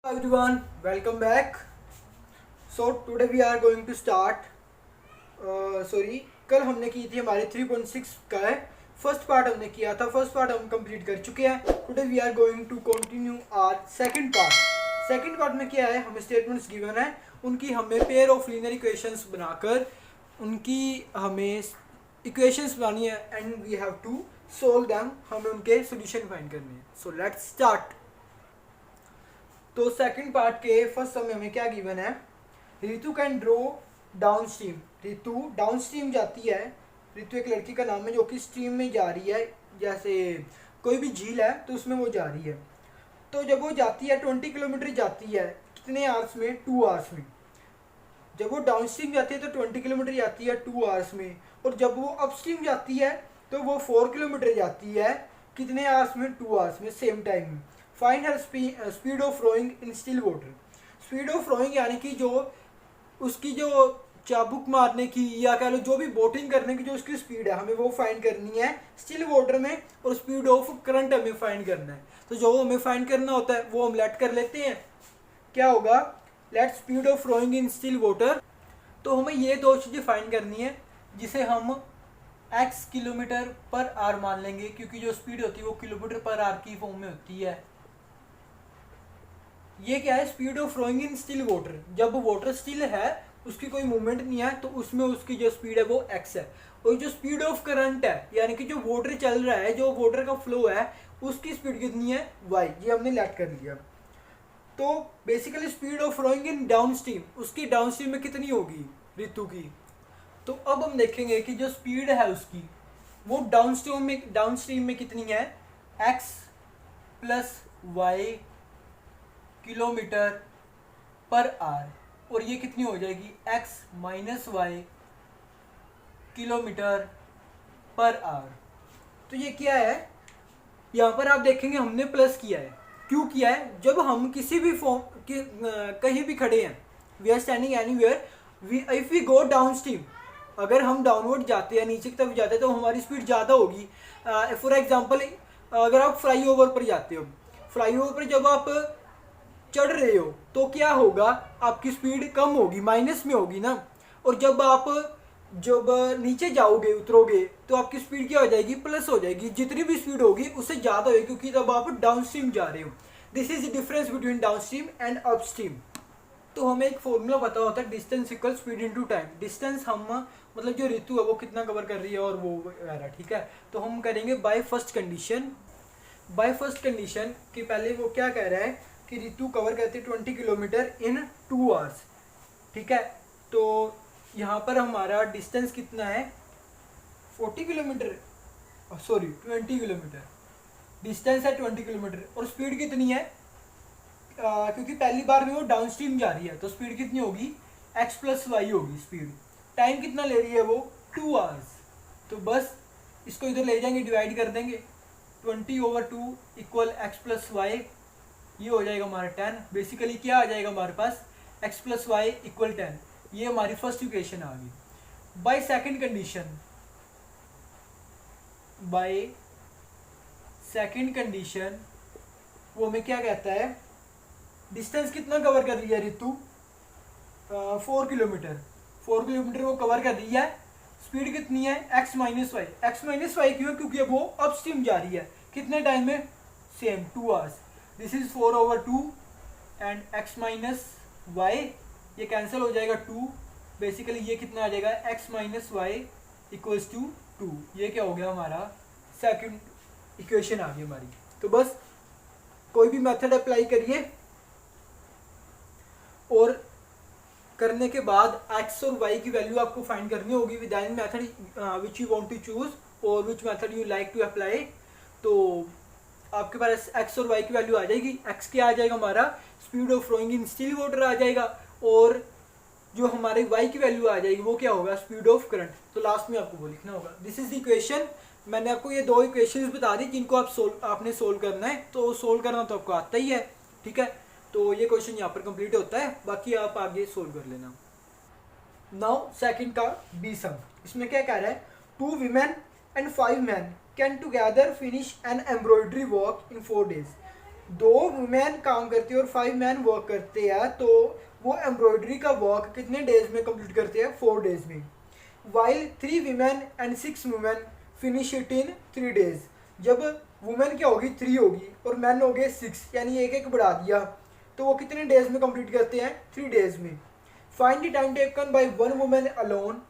Everyone, welcome back. So today we are going to start. कल हमने की थी हमारी 3.6 का है फर्स्ट पार्ट हमने किया था. फर्स्ट पार्ट हम कंप्लीट कर चुके हैं. Today we are going to continue our second part. Second part में क्या है, हमें स्टेटमेंट्स गिवन है, उनकी हमें पेयर ऑफ लीनियर इक्वेशंस बनाकर उनकी हमें इक्वेशंस बनानी है and we have to solve them. हमें उनके सोल्यूशन फाइंड करने हैं. So let's start. तो सेकंड पार्ट के फर्स्ट सम में हमें क्या गिवन है, Ritu can row downstream. Ritu downstream जाती है. रितु एक लड़की का नाम है जो कि स्ट्रीम में जा रही है, जैसे कोई भी झील है तो उसमें वो जा रही है. तो जब वो जाती है 20 किलोमीटर जाती है, कितने आवर्स में? 2 आवर्स में. जब वो डाउन स्ट्रीम जाती है तो 20 किलोमीटर जाती है 2 आवर्स में, और जब वो अप स्ट्रीम जाती है तो वो 4 किलोमीटर जाती है कितने आवर्स में? 2 आवर्स में, सेम टाइम में. Find her speed of rowing in still water. Speed of rowing यानी कि जो उसकी जो चाबुक मारने की या कह लो जो भी बोटिंग करने की जो उसकी स्पीड है, हमें वो फाइंड करनी है स्टिल वाटर में. और स्पीड ऑफ करंट हमें फाइंड करना है. तो जो हमें फाइंड करना होता है वो हम लेट कर लेते हैं. क्या होगा? Let speed of rowing in still water. तो हमें ये दो चीज़ें फाइंड करनी है जिसे हम x किलोमीटर पर आवर मान लेंगे, क्योंकि जो स्पीड होती है वो किलोमीटर पर आवर की फॉर्म में होती है. ये क्या है? Speed of flowing in still water. जब वाटर स्टिल है, उसकी कोई मूवमेंट नहीं है, तो उसमें उसकी जो स्पीड है वो x है. और जो स्पीड ऑफ करंट है, यानी कि जो वाटर चल रहा है, जो वाटर का फ्लो है, उसकी स्पीड कितनी है? y. ये हमने लेट कर लिया. तो basically speed of flowing in downstream, उसकी डाउन स्ट्रीम में कितनी होगी ऋतु की? तो अब हम देखेंगे कि जो स्पीड है उसकी वो डाउन स्ट्रीम में कितनी है? x plus y kilometre per hour. और ये कितनी हो जाएगी? x minus y kilometre per hour. तो ये क्या है? यहाँ पर आप देखेंगे हमने प्लस किया है. क्यों किया है? जब हम किसी भी फॉर्म कहीं भी खड़े हैं, we are standing anywhere, if we go downstream, अगर हम डाउनवर्ड जाते हैं, नीचे की तरफ जाते हैं, तो हमारी स्पीड ज़्यादा होगी. फॉर एग्जांपल, अगर आप फ्लाई ओवर पर जाते हो, फ्लाई ओवर पर जब आप चढ़ रहे हो तो क्या होगा? आपकी स्पीड कम होगी, माइनस में होगी ना. और जब नीचे जाओगे, उतरोगे, तो आपकी स्पीड क्या हो जाएगी? प्लस हो जाएगी. जितनी भी स्पीड होगी उससे ज़्यादा होगी, क्योंकि तब आप डाउन स्ट्रीम जा रहे हो. This is the difference between down stream and up stream. तो हमें एक फॉर्मूला पता होता है, distance equal speed into time. Distance हम मतलब जो ऋतु है वो कितना कवर कर रही है और वो वगैरह. ठीक है, तो हम करेंगे bye first condition. Bye first condition कि पहले वो क्या कह रहा है कि ऋतु कवर करती है 20 किलोमीटर इन 2 आवर्स. ठीक है, तो यहाँ पर हमारा डिस्टेंस कितना है? 40 किलोमीटर, सॉरी 20 किलोमीटर. डिस्टेंस है 20 किलोमीटर. और स्पीड कितनी है? क्योंकि पहली बार में वो डाउन स्ट्रीम जा रही है, तो स्पीड कितनी होगी? x प्लस वाई होगी स्पीड. टाइम कितना ले रही है वो? 2 आवर्स. तो बस इसको इधर ले जाएंगे, डिवाइड कर देंगे. 20/2 इक्वल x प्लस वाई, ये हो जाएगा हमारा 10. बेसिकली क्या आ जाएगा हमारे पास? x plus y equal 10. ये हमारी फर्स्ट इक्वेशन आ गई. By second condition, by second condition वो हमें क्या कहता है? डिस्टेंस कितना कवर कर रही है ऋतु? 4 किलोमीटर. 4 किलोमीटर वो कवर कर रही है. स्पीड कितनी है? x minus y. X minus y क्यों? क्योंकि अब वो अप स्ट्रीम जा रही है. कितने टाइम में? Same 2 hours. This is 4/2 and x minus y, ये कैंसिल हो जाएगा 2. बेसिकली ये कितना आ जाएगा? x minus y equals to 2. ये क्या हो गया? हमारा सेकंड इक्वेशन आ गई हमारी. तो बस कोई भी मेथड अप्लाई करिए और करने के बाद x और y की वैल्यू आपको फाइंड करनी होगी with any method which you want to choose और which method you like to apply. तो आपके पास x और y की वैल्यू आ जाएगी. x क्या आ जाएगा? हमारा speed of flowing in still water आ जाएगा. और जो हमारे y की वैल्यू आ जाएगी वो क्या होगा? Speed of current. तो लास्ट में आपको वो लिखना होगा. This is the equation. मैंने आपको ये दो इक्वेशंस बता दी जिनको आपने सोल्व करना है. तो सोल्व करना तो आपको आता ही है. ठीक है, तो ये क्वेश्चन यहाँ पर कंप्लीट होता है, बाकी आप आगे सोल्व कर लेना. नाउ सेकंड का बी सम. इसमें क्या कह रहा है? 2 women and 5 men can together finish an embroidery work in 4 days. 2 women काम करती है और 5 मैन वर्क करते हैं, तो वो एम्ब्रॉयडरी का वर्क कितने डेज में कंप्लीट करते हैं? 4 डेज में। While 3 women and 6 women finish it in 3 days. जब वुमेन क्या होगी? 3 होगी और मैन हो गए 6, यानी एक एक बढ़ा दिया, तो वो कितने डेज में कंप्लीट करते हैं? 3 डेज में। Find the time taken by one women alone.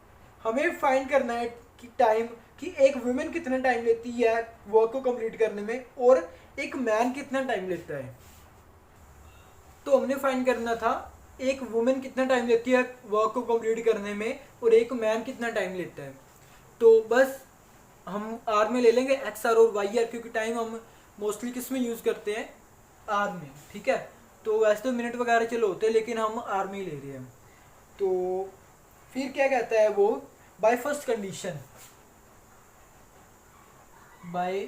हमें फाइंड करना है कि टाइम कि एक वुमेन कितना टाइम लेती है वर्क को कंप्लीट करने में और एक मैन कितना टाइम लेता है। तो हमने फाइंड करना था एक वुमेन कितना टाइम लेती है वर्क को कंप्लीट करने में और एक मैन कितना टाइम लेता है। तो बस हम आर में ले लेंगे एक्स आर और वाई आर, क्योंकि टाइम हम मोस्टली किस में यूज़ करते हैं? आर में, ठीक है। तो वैसे तो मिनट वगैरह चलो होते हैं, लेकिन हम आर में ही ले रहे हैं। तो फिर क्या कहता है वो? By first condition, by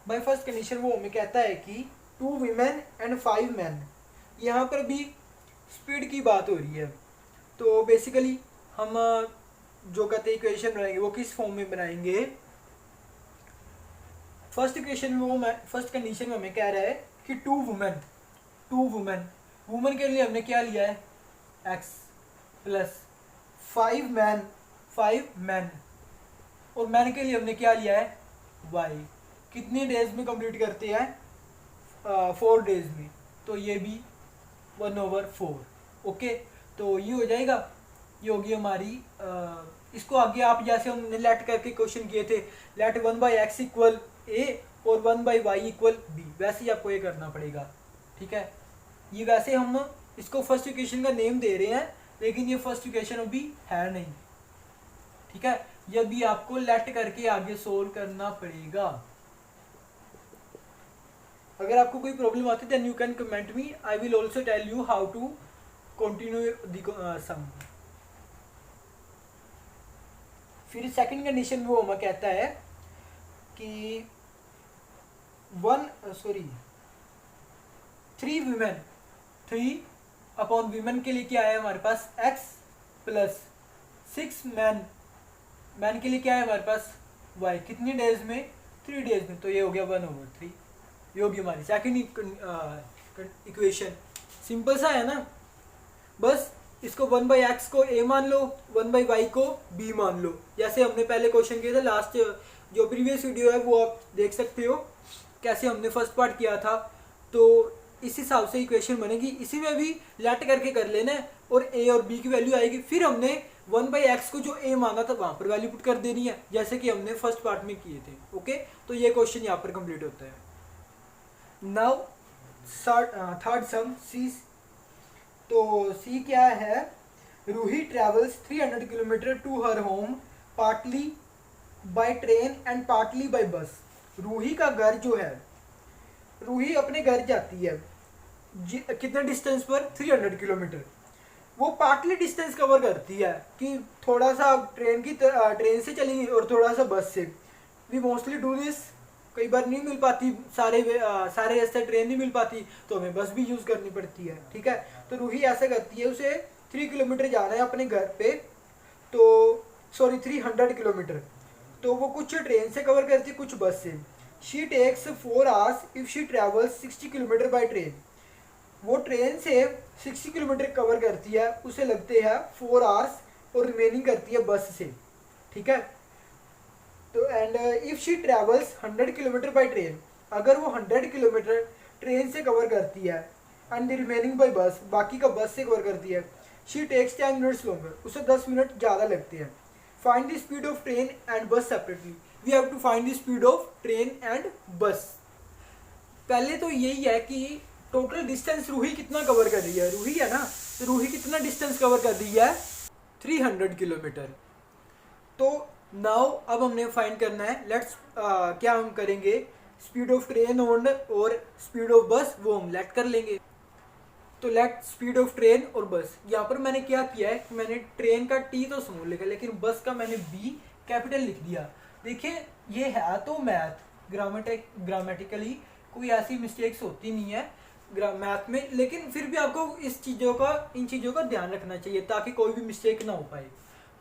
by first condition वो हमें कहता है कि 2 वीमेन एंड 5 मैन। यहाँ पर भी स्पीड की बात हो रही है। तो बेसिकली हम जो कहते हैं इक्वेशन बनाएंगे वो किस फॉर्म में बनाएंगे? फर्स्ट इक्वेशन में वो फर्स्ट कंडीशन में हमें कह रहा है कि 2 वुमेन के लिए हमने क्या लिया है? x प्लस 5 मैन और मैन के लिए हमने क्या लिया है? y। कितने डेज में कंप्लीट करते हैं? 4 डेज में। तो ये भी 1/4। ओके, तो ये हो जाएगा। ये होगी हमारी इसको आगे आप जैसे हमने लेट करके क्वेश्चन किए थे, लेट 1/x इक्वल a और 1/y इक्वल b, वैसे ही आपको ये करना पड़ेगा, ठीक है। ये वैसे हम इसको फर्स्ट इक्वेशन का नेम दे रहे हैं, लेकिन ये फर्स्ट इक्वेशन अभी है नहीं, ठीक है। ये भी आपको लेट करके आगे सोल्व करना पड़ेगा। अगर आपको कोई प्रॉब्लम आती है then you can comment me, I will also tell you how to continue the sum. फिर सेकंड कंडीशन में वो हमें कहता है कि 3 अपॉन वीमेन के लिए क्या है हमारे पास? x प्लस 6 मैन के लिए क्या है हमारे पास? y। कितनी डेज में? 3 डेज में। तो ये हो गया 1/3। ये होगी हमारी सेकंड इक्वेशन। सिंपल सा है ना, बस इसको 1/x को a मान लो, 1/y को b मान लो, जैसे हमने पहले क्वेश्चन किया था। लास्ट जो प्रीवियस वीडियो है वो आप देख सकते हो कैसे हमने फर्स्ट पार्ट किया था। तो इस हिसाब से इक्वेशन बनेगी। इसी में भी लेट करके कर लेना है और a और b की वैल्यू आएगी। फिर हमने 1/x को जो a माना था वहाँ पर वैल्यू पुट कर देनी है, जैसे कि हमने फर्स्ट पार्ट में किए थे। ओके, तो ये क्वेश्चन यहाँ पर कंप्लीट होता है। Now third sum C. तो सी क्या है? Ruhi travels 300 kilometre to her home partly by train and partly by bus. Ruhi का घर जो है, रूही अपने घर जाती है कितने डिस्टेंस पर? 300 किलोमीटर। वो पार्टली डिस्टेंस कवर करती है कि थोड़ा सा ट्रेन से चली और थोड़ा सा बस से। We mostly do this. कई बार नहीं मिल पाती सारे रास्ते ट्रेन नहीं मिल पाती, तो हमें बस भी यूज़ करनी पड़ती है, ठीक है। तो रूही ऐसा करती है, उसे 3 किलोमीटर जाना है अपने घर पे, तो 300 किलोमीटर। तो वो कुछ ट्रेन से कवर करती है, कुछ बस से। She takes 4 hours if she travels 60 kilometre by train. वो ट्रेन से 60 किलोमीटर कवर करती है, उसे लगते हैं 4 आवर्स और रिमेनिंग करती है बस से, ठीक है। तो and if she travels 100 kilometre by train, अगर वो 100 किलोमीटर ट्रेन से कवर करती है and the remaining by bus, बाकी का बस से कवर करती है, शी टेक्स 10 मिनट्स लॉन्गर, उसे 10 मिनट ज़्यादा लगते हैं। Find the speed of train and bus separately. We have to find the speed of train and bus. पहले तो यही है कि टोटल डिस्टेंस रूही कितना कवर कर रही है। रूही है ना, तो रूही कितना डिस्टेंस कवर कर रही है? 300 किलोमीटर। तो नाउ अब हमने फाइंड करना है, लेट्स क्या हम करेंगे, स्पीड ऑफ ट्रेन और स्पीड ऑफ बस वो हम लेट कर लेंगे। तो लेट स्पीड ऑफ ट्रेन और बस। यहाँ पर मैंने क्या किया है, मैंने ट्रेन का टी तो स्मॉल लिखा, लेकिन बस का मैंने बी कैपिटल लिख दिया। देखिए ये है तो मैथ, ग्रामेटिकली कोई ऐसी मिस्टेक्स होती नहीं है, मैथ में, लेकिन फिर भी आपको इन चीज़ों का ध्यान रखना चाहिए ताकि कोई भी मिस्टेक ना हो पाए।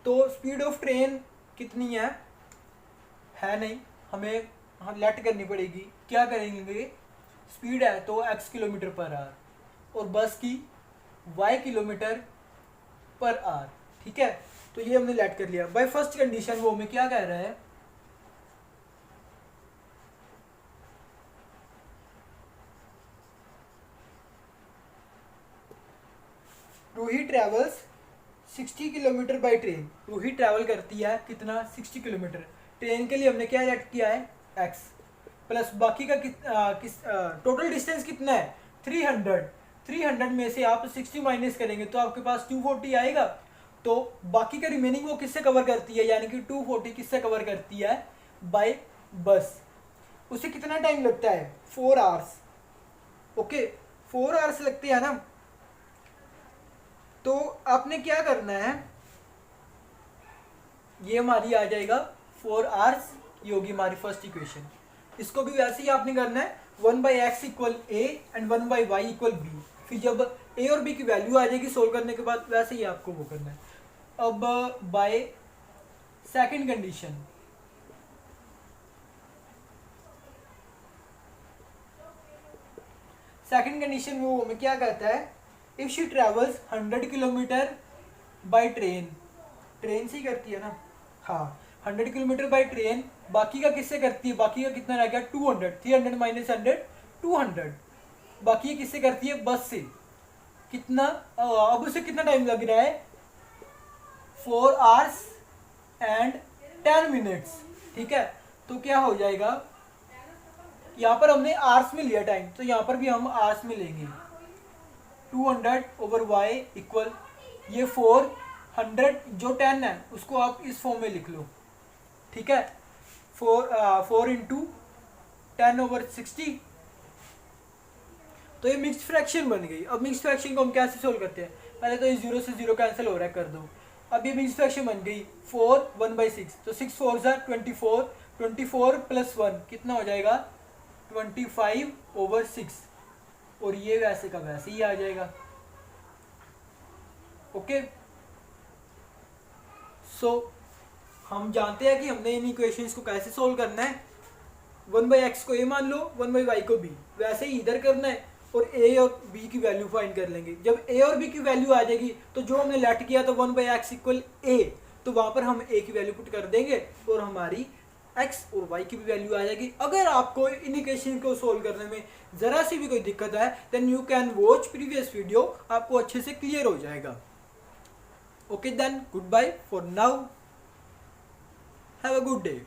तो स्पीड ऑफ ट्रेन कितनी है नहीं, हमें हम लेट करनी पड़ेगी। क्या करेंगे, स्पीड है तो x किलोमीटर पर आवर और बस की y किलोमीटर पर आवर, ठीक है। तो ये हमने लेट कर लिया। बाय फर्स्ट कंडीशन वो हमें क्या कह रहा है, Ruhi travels 60 kilometre by train. Ruhi travel करती है कितना, 60 किलोमीटर। ट्रेन के लिए हमने क्या लेट किया है, x प्लस बाकी का टोटल डिस्टेंस कितना है, 300। 300 में से आप 60 माइनस करेंगे तो आपके पास 240 आएगा। तो बाकी का रिमेनिंग वो किससे कवर करती है, यानी कि 240 किससे कवर करती है, बाय बस। उसे कितना टाइम लगता है, 4 आवर्स। ओके, 4 आवर्स लगते हैं ना। तो आपने क्या करना है, ये हमारी आ जाएगा 4 आवर्स, ये होगी हमारी फर्स्ट इक्वेशन। इसको भी वैसे ही आपने करना है, 1/x equal a and 1/y equal b। फिर जब a और b की वैल्यू आ जाएगी सोल्व करने के बाद, वैसे ही आपको वो करना है। अब bye second condition, second condition वो हमें क्या कहता है, if she travels 100 kilometre by train, train से ही करती है ना, हाँ 100 किलोमीटर बाय ट्रेन, बाकी का किससे करती है, बाकी का कितना रह गया 200, 300 माइनस 100 200, बाकी किससे करती है, बस से। कितना, अब उसे कितना टाइम लग रहा है, 4 आवर्स एंड 10 मिनट्स, ठीक है। तो क्या हो जाएगा, यहाँ पर हमने आवर्स में लिया टाइम, तो यहाँ पर भी हम आवर्स में लेंगे। 200 ओवर y इक्वल, ये 400 जो 10 है उसको आप इस फॉर्म में लिख लो, ठीक है। 4 इंटू 10 ओवर 60, तो ये मिक्स्ड फ्रैक्शन बन गई। अब मिक्स्ड फ्रैक्शन को हम कैसे सोल्व करते हैं, पहले तो ये 0 से 0 कैंसिल हो रहा है, कर दो। अब ये मिक्स्ड फ्रैक्शन बन गई 4 1/6, तो 6 4 ज़ा 24, 24 प्लस 1 कितना हो जाएगा 25 ओवर 6, और ये वैसे का वैसे ही आ जाएगा। ओके, सो हम जानते हैं कि हमने इन इक्वेशंस को कैसे सोल्व करना है। 1/x को a मान लो, 1/y को b, वैसे ही इधर करना है और a और b की वैल्यू फाइंड कर लेंगे। जब a और b की वैल्यू आ जाएगी तो जो हमने लेट किया तो 1/x इक्वल a, तो वहां पर हम a की वैल्यू पुट कर देंगे और हमारी x और y की भी वैल्यू आ जाएगी। अगर आपको इन इक्वेशन को सोल्व करने में ज़रा सी भी कोई दिक्कत है, then you can watch previous video, आपको अच्छे से क्लियर हो जाएगा। Okay then, good bye for now, have a good day.